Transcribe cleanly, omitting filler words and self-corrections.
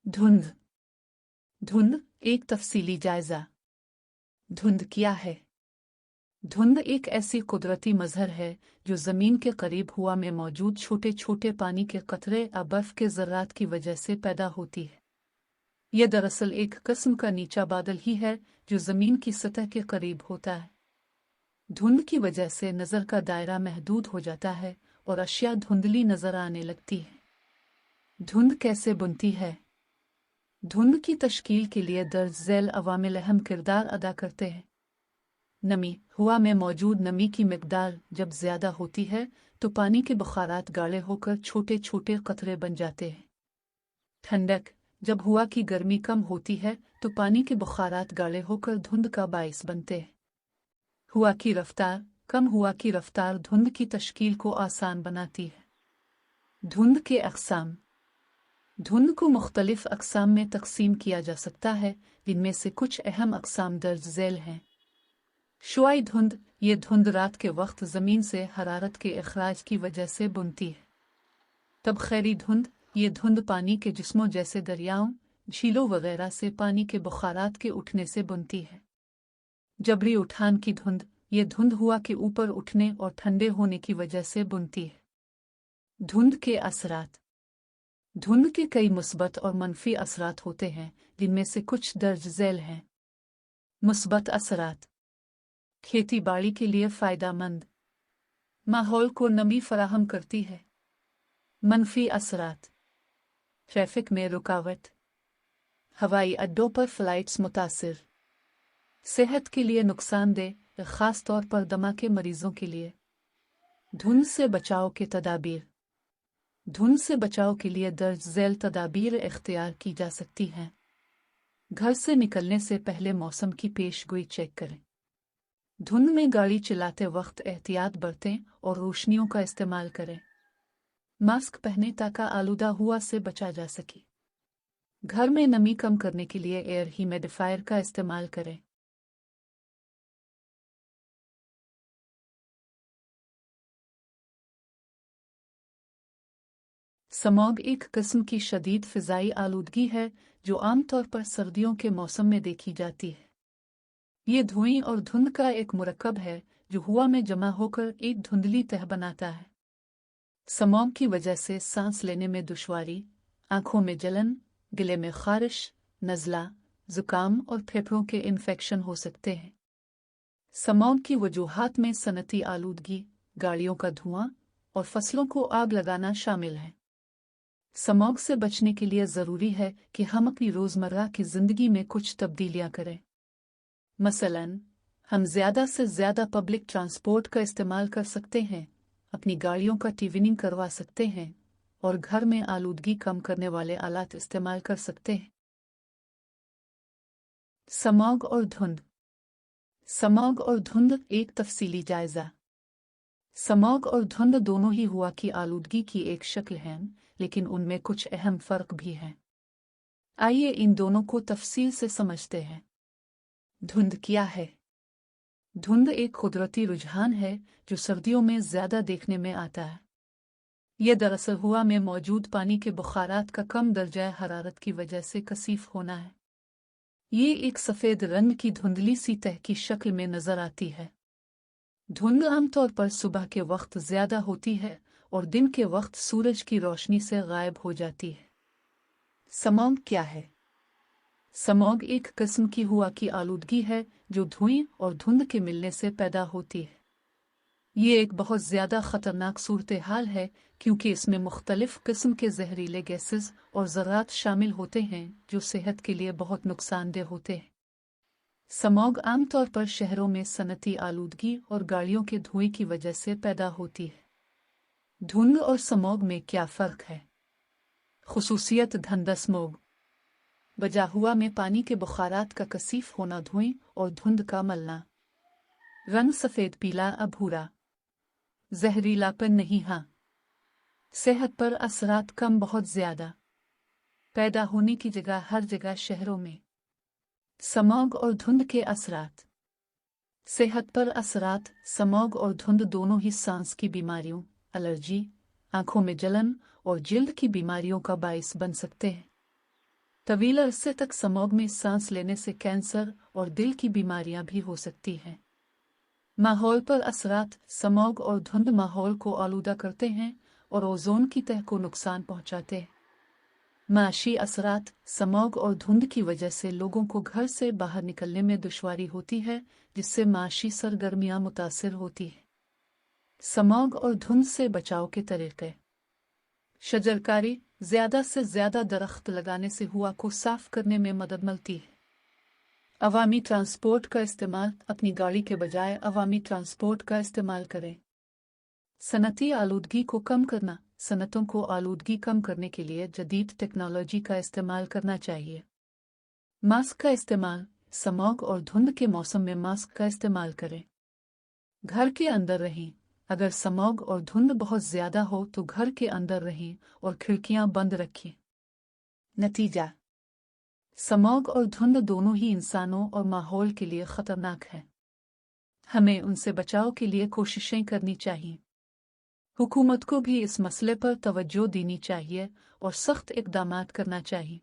धुंध। धुंध एक तफसीली जायजा। धुंध क्या है? धुंध एक ऐसी कुदरती मजहर है जो ज़मीन के करीब हवा में मौजूद छोटे छोटे पानी के कतरे या बर्फ के ज़र्रात की वजह से पैदा होती है। यह दरअसल एक किस्म का नीचा बादल ही है जो ज़मीन की सतह के करीब होता है। धुंध की वजह से नज़र का दायरा महदूद हो जाता है और अशिया धुंधली नज़र आने लगती है। धुंध कैसे बनती है? धुंध की तश्कील के लिए दर्ज झैल अवामिल अहम किरदार अदा करते हैं। नमी। हवा में मौजूद नमी की मिकदार जब ज़्यादा होती है तो पानी के बुखारात गाढ़े होकर छोटे छोटे कतरे बन जाते हैं। ठंडक। जब हवा की गर्मी कम होती है तो पानी के बुखारात गाढ़े होकर धुंध का बाइस बनते हैं। हवा की रफ्तार। कम हवा की रफ्तार धुंध की तश्कील को आसान बनाती है। धुंध के अक़साम। धुंध को मुख्तलिफ अक़साम में तकसीम किया जा सकता है, जिनमें से कुछ अहम अक़साम दर्ज झैल हैं। शुआई धुंध। ये धुंध रात के वक्त ज़मीन से हरारत के अखराज की वजह से बनती है। तबख़ैरी धुंध। ये धुंध पानी के जिस्मों जैसे दरियाओं, झीलों वगैरह से पानी के बुखारात के उठने से बनती है। जबरी उठान की धुंध। ये धुंध हवा के ऊपर उठने और ठंडे होने की वजह से बनती है। धुंध के असरात। धुंध के कई मुस्बत और मनफी असरात होते हैं, जिनमें से कुछ दर्ज झैल हैं। मुस्बत असरात। खेती बाड़ी के लिए फ़ायदेमंद। माहौल को नमी फराहम करती है। मनफी असरात। ट्रैफिक में रुकावट। हवाई अड्डों पर फ़्लाइट्स मुतासिर। सेहत के लिए नुकसानदेह, ख़ास तौर पर दमा के मरीज़ों के लिए। धुंध से बचाव के तदाबीर। धुंध से बचाव के लिए दर्ज झैल तदाबीर इख्तियार की जा सकती हैं। घर से निकलने से पहले मौसम की पेशगोई चेक करें। धुंध में गाड़ी चलाते वक्त एहतियात बरतें और रोशनियों का इस्तेमाल करें। मास्क पहने ताकि आलूदा हुआ से बचा जा सके। घर में नमी कम करने के लिए एयर ह्यूमिडिफायर का इस्तेमाल करें। स्मॉग एक किस्म की शदीद फ़िज़ाई आलूदगी है जो आमतौर पर सर्दियों के मौसम में देखी जाती है। ये धुएं और धुंध का एक मुरक्कब है जो हवा में जमा होकर एक धुंधली तह बनाता है। स्मॉग की वजह से सांस लेने में दुश्वारी, आंखों में जलन, गले में खारिश, नज़ला, ज़ुकाम और फेफड़ों के इन्फेक्शन हो सकते हैं। स्मॉग की वजूहात में सनती आलूदगी, गाड़ियों का धुआं और फसलों को आग लगाना शामिल है। स्मॉग से बचने के लिए ज़रूरी है कि हम अपनी रोज़मर्रा की ज़िंदगी में कुछ तब्दीलियां करें। मसलन, हम ज़्यादा से ज़्यादा पब्लिक ट्रांसपोर्ट का इस्तेमाल कर सकते हैं, अपनी गाड़ियों का टीविनिंग करवा सकते हैं और घर में आलूदगी कम करने वाले आलात इस्तेमाल कर सकते हैं। स्मॉग और धुंध। स्मॉग और धुंध एक तफसीली जायजा। स्मॉग और धुंध दोनों ही हवा की आलूदगी की एक शक्ल हैं, लेकिन उनमें कुछ अहम फ़र्क भी हैं। आइए इन दोनों को तफसील से समझते हैं। धुंध क्या है? धुंध एक कुदरती रुझान है जो सर्दियों में ज़्यादा देखने में आता है। यह दरअसल हवा में मौजूद पानी के बुखारात का कम दर्जा हरारत की वजह से कसीफ होना है। ये एक सफ़ेद रंग की धुंधली सी तह की शक्ल में नज़र आती है। धुंध आमतौर पर सुबह के वक्त ज़्यादा होती है और दिन के वक्त सूरज की रोशनी से गायब हो जाती है। स्मॉग क्या है? स्मॉग एक किस्म की हवा की आलूदगी है जो धुएं और धुंध के मिलने से पैदा होती है। ये एक बहुत ज़्यादा ख़तरनाक सूरत हाल है क्योंकि इसमें मुख्तलिफ़ किस्म के जहरीले गैसेस और ज़रात शामिल होते हैं जो सेहत के लिए बहुत नुकसानदेह होते हैं। स्मॉग आमतौर पर शहरों में सनती आलूदगी और गाड़ियों के धुएं की वजह से पैदा होती है। धुंध और स्मॉग में क्या फ़र्क है? खुसूसियत धुंध। स्मॉग बजा हुआ में पानी के बुखारात का कसीफ होना, धुएं और धुंध का मलना। रंग सफ़ेद, पीला या भूरा। जहरीलापन नहीं, हाँ। सेहत पर असरात कम, बहुत ज़्यादा। पैदा होने की जगह हर जगह शहरों में। स्मॉग और धुंध के असरात। सेहत पर असरात। स्मॉग और धुंध दोनों ही सांस की बीमारियों, एलर्जी, आंखों में जलन और जिल्द की बीमारियों का बाइस बन सकते हैं। तवील अरसे तक स्मॉग में सांस लेने से कैंसर और दिल की बीमारियां भी हो सकती हैं। माहौल पर असरात। स्मॉग और धुंध माहौल को आलूदा करते हैं और ओजोन की तह को नुकसान पहुंचाते हैं। माशी असरात। स्मॉग और धुंध की वजह से लोगों को घर से बाहर निकलने में दुश्वारी होती है, जिससे माशी सरगर्मियां मुतासिर होती हैं। स्मॉग और धुंध से बचाव के तरीके। शजरकारी। ज्यादा से ज्यादा दरख्त लगाने से हवा को साफ करने में मदद मिलती है। अवामी ट्रांसपोर्ट का इस्तेमाल। अपनी गाड़ी के बजाय अवामी ट्रांसपोर्ट का इस्तेमाल करें। सनती आलूदगी को कम करना। सनतों को आलूदगी कम करने के लिए जदीद टेक्नोलॉजी का इस्तेमाल करना चाहिए। मास्क का इस्तेमाल। स्मॉग और धुंध के मौसम में मास्क का इस्तेमाल करें। घर के अंदर रहें। अगर स्मॉग और धुंध बहुत ज्यादा हो तो घर के अंदर रहें और खिड़कियां बंद रखें। नतीजा। स्मॉग और धुंध दोनों ही इंसानों और माहौल के लिए खतरनाक है। हमें उनसे बचाव के लिए कोशिशें करनी चाहिए। हुकूमत को भी इस मसले पर तवज्जो देनी चाहिए और सख्त इक़दामात करना चाहिए।